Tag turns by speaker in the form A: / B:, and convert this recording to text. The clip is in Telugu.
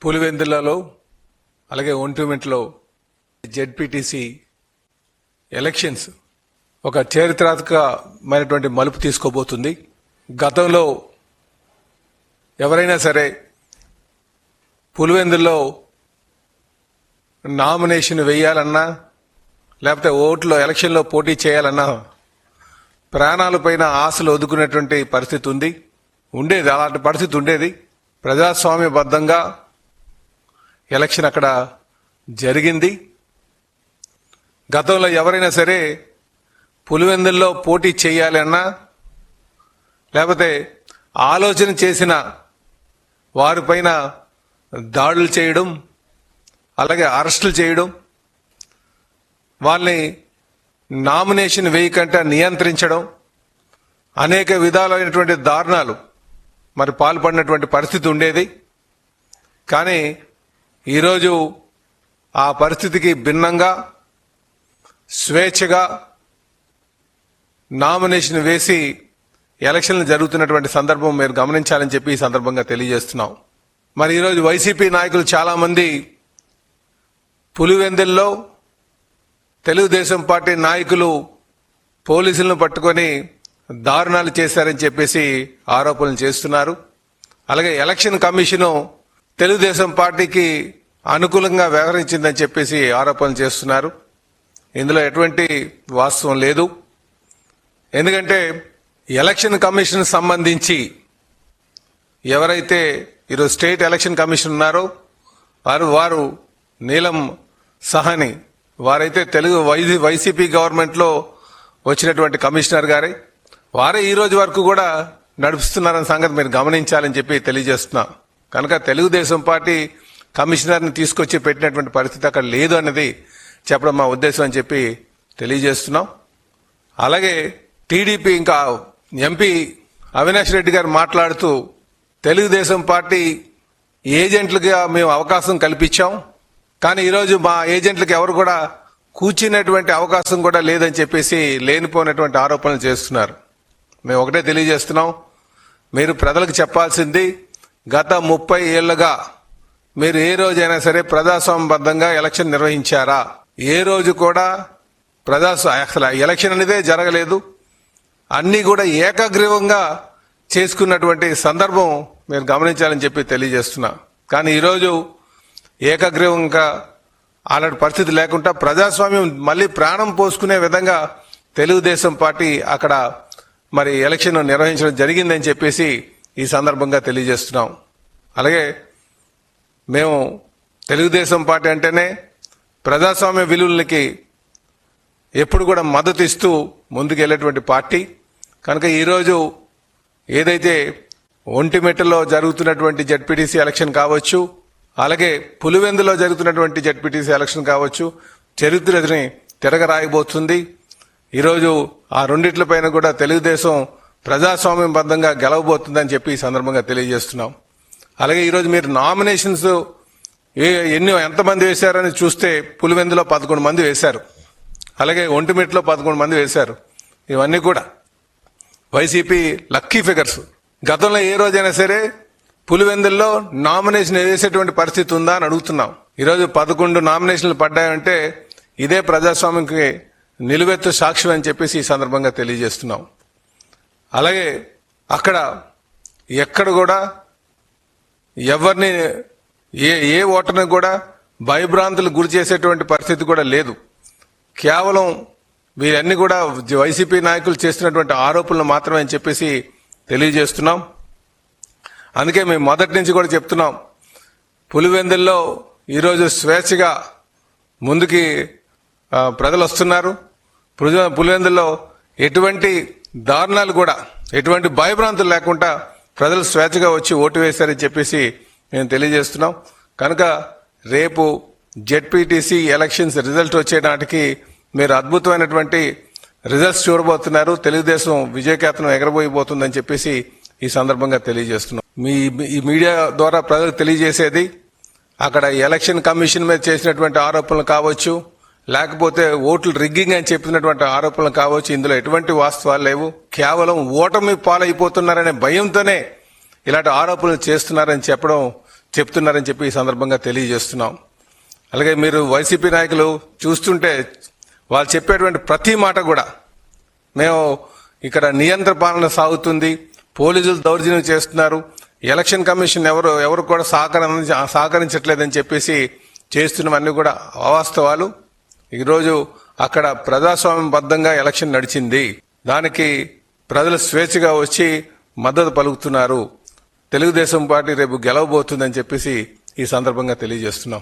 A: పులివెందులలో అలాగే ఒంటిమింట్లో జెడ్పీటీసీ ఎలక్షన్స్ ఒక చారిత్రాత్మకమైనటువంటి మలుపు తీసుకోబోతుంది. గతంలో ఎవరైనా సరే పులివెందుల్లో నామినేషన్ వేయాలన్నా లేకపోతే ఓట్లో ఎలక్షన్లో పోటీ చేయాలన్నా ప్రాణాలపైన ఆశలు వదుకునేటువంటి పరిస్థితి ఉండేది. అలాంటి పరిస్థితి ఉండేది. ప్రజాస్వామ్యబద్ధంగా ఎలక్షన్ అక్కడ జరిగింది. గతంలో ఎవరైనా సరే పులివెందుల్లో పోటీ చేయాలన్నా లేకపోతే ఆలోచన చేసిన వారిపైన దాడులు చేయడం, అలాగే అరెస్టులు చేయడం, వాళ్ళని నామినేషన్ వేయకుండా నియంత్రించడం, అనేక విధాలైనటువంటి దారుణాలు మరి పాల్పడినటువంటి పరిస్థితి ఉండేది. కానీ ఈరోజు ఆ పరిస్థితికి భిన్నంగా స్వేచ్ఛగా నామినేషన్ వేసి ఎలక్షన్లు జరుగుతున్నటువంటి సందర్భం మీరు గమనించాలని చెప్పి ఈ సందర్భంగా తెలియజేస్తున్నాం. మరి ఈరోజు వైసీపీ నాయకులు చాలామంది పులివెందుల్లో తెలుగుదేశం పార్టీ నాయకులు పోలీసులను పట్టుకొని దారుణాలు చేశారని చెప్పేసి ఆరోపణలు చేస్తున్నారు. అలాగే ఎలక్షన్ కమిషను తెలుగుదేశం పార్టీకి అనుకూలంగా వ్యవహరించిందని చెప్పేసి ఆరోపణలు చేస్తున్నారు. ఇందులో ఎటువంటి వాస్తవం లేదు. ఎందుకంటే ఎలక్షన్ కమిషన్ సంబంధించి ఎవరైతే ఈరోజు స్టేట్ ఎలక్షన్ కమిషన్ ఉన్నారో వారు నీలం సహాని, వారైతే వైసీపీ గవర్నమెంట్లో వచ్చినటువంటి కమిషనర్ గారే, వారే ఈ రోజు వరకు కూడా నడుపుతున్నారన్న సంగతి మీరు గమనించాలని చెప్పి తెలియజేస్తున్నా. కనుక తెలుగుదేశం పార్టీ కమిషనర్ని తీసుకొచ్చి పెట్టినటువంటి పరిస్థితి అక్కడ లేదు అన్నది చెప్పడం మా ఉద్దేశం అని చెప్పి తెలియజేస్తున్నాం. అలాగే టీడీపీ ఇంకా ఎంపీ అవినాష్ రెడ్డి గారు మాట్లాడుతూ తెలుగుదేశం పార్టీ ఏజెంట్లుగా మేము అవకాశం కల్పించాం, కానీ ఈరోజు మా ఏజెంట్లకు ఎవరు కూడా కూర్చునేటువంటి అవకాశం కూడా లేదని చెప్పేసి లేనిపోయినటువంటి ఆరోపణలు చేస్తున్నారు. మేము ఒకటే తెలియజేస్తున్నాం, మీరు ప్రజలకు చెప్పాల్సింది గత 30 ఏళ్లుగా మీరు ఏ రోజైనా సరే ప్రజాస్వామ్యబద్ధంగా ఎలక్షన్ నిర్వహించారా? ఏ రోజు కూడా అసలు ఎలక్షన్ అనేదే జరగలేదు. అన్నీ కూడా ఏకగ్రీవంగా చేసుకున్నటువంటి సందర్భం మీరు గమనించాలని చెప్పి తెలియజేస్తున్నా. కానీ ఈరోజు ఏకగ్రీవంగా అలాంటి పరిస్థితి లేకుండా ప్రజాస్వామ్యం మళ్ళీ ప్రాణం పోసుకునే విధంగా తెలుగుదేశం పార్టీ అక్కడ మరి ఎలక్షన్ నిర్వహించడం జరిగిందని చెప్పేసి ఈ సందర్భంగా తెలియజేస్తున్నాం. అలాగే మేము తెలుగుదేశం పార్టీ అంటేనే ప్రజాస్వామ్య విలువలకి ఎప్పుడు కూడా మద్దతు ఇస్తూ ముందుకెళ్లేటువంటి పార్టీ. కనుక ఈరోజు ఏదైతే ఒంటిమిట్టలో జరుగుతున్నటువంటి జెడ్పీటీసీ ఎలక్షన్ కావచ్చు, అలాగే పులివెందులో జరుగుతున్నటువంటి జెడ్పీటీసీ ఎలక్షన్ కావచ్చు, చరిత్రని తిరగరాయబోతుంది. ఈరోజు ఆ రెండిట్లపైన కూడా తెలుగుదేశం ప్రజాస్వామ్యబద్ధంగా గెలవబోతుందని చెప్పి ఈ సందర్భంగా తెలియజేస్తున్నాం. అలాగే ఈరోజు మీరు నామినేషన్స్ ఎంతమంది వేశారని చూస్తే పులివెందులో 11 మంది వేశారు, అలాగే ఒంటిమిట్టలో 11 మంది వేశారు. ఇవన్నీ కూడా వైసీపీ లక్కీ ఫిగర్స్. గతంలో ఏ రోజైనా సరే పులివెందుల్లో నామినేషన్ వేసేటువంటి పరిస్థితి ఉందా అని అడుగుతున్నాం. ఈరోజు 11 నామినేషన్లు పడ్డాయంటే ఇదే ప్రజాస్వామ్యంకి నిలువెత్తు సాక్ష్యం అని చెప్పేసి ఈ సందర్భంగా తెలియజేస్తున్నాం. అలాగే అక్కడ ఎక్కడ కూడా ఎవరిని ఏ ఓటర్ని కూడా భయభ్రాంతులు గురి చేసేటువంటి పరిస్థితి కూడా లేదు. కేవలం వీరన్నీ కూడా వైసీపీ నాయకులు చేస్తున్నటువంటి ఆరోపణలు మాత్రమే అని చెప్పేసి తెలియజేస్తున్నాం. అందుకే మేము మొదటి నుంచి కూడా చెప్తున్నాం, పులివెందుల్లో ఈరోజు స్వేచ్ఛగా ముందుకి ప్రజలు వస్తున్నారు. పులివెందుల్లో ఎటువంటి దారుణాలు కూడా ఎటువంటి భయభ్రాంతులు లేకుండా ప్రజలు స్వేచ్ఛగా వచ్చి ఓటు వేశారని చెప్పేసి మేము తెలియజేస్తున్నాం. కనుక రేపు జెడ్పీటీసీ ఎలక్షన్స్ రిజల్ట్ వచ్చే నాటికి మీరు అద్భుతమైనటువంటి రిజల్ట్స్ చూడబోతున్నారు. తెలుగుదేశం విజయకేతనం ఎగరబోయిపోతుందని చెప్పేసి ఈ సందర్భంగా తెలియజేస్తున్నాం. ఈ మీడియా ద్వారా ప్రజలకు తెలియజేసేది, అక్కడ ఎలక్షన్ కమిషన్ మీద చేసినటువంటి ఆరోపణలు కావచ్చు, లేకపోతే ఓట్లు రిగ్గింగ్ అని చెప్పినటువంటి ఆరోపణలు కావచ్చు, ఇందులో ఎటువంటి వాస్తవాలు లేవు. కేవలం ఓటమి పాలైపోతున్నారనే భయంతోనే ఇలాంటి ఆరోపణలు చేస్తున్నారని చెప్పడం చెప్తున్నారని చెప్పి ఈ సందర్భంగా తెలియజేస్తున్నాం. అలాగే మీరు వైసీపీ నాయకులు చూస్తుంటే వాళ్ళు చెప్పేటువంటి ప్రతి మాట కూడా మేము ఇక్కడ నియంత్రణ పాలన సాగుతుంది, పోలీసులు దౌర్జన్యం చేస్తున్నారు, ఎలక్షన్ కమిషన్ ఎవరు కూడా సహకరించట్లేదని చెప్పేసి చేస్తున్నవన్నీ కూడా అవాస్తవాలు. ఈరోజు అక్కడ ప్రజాస్వామ్యబద్ధంగా ఎలక్షన్ నడిచింది. దానికి ప్రజలు స్వేచ్ఛగా వచ్చి మద్దతు పలుకుతున్నారు. తెలుగుదేశం పార్టీ రేపు గెలవబోతుందని చెప్పేసి ఈ సందర్భంగా తెలియజేస్తున్నాం.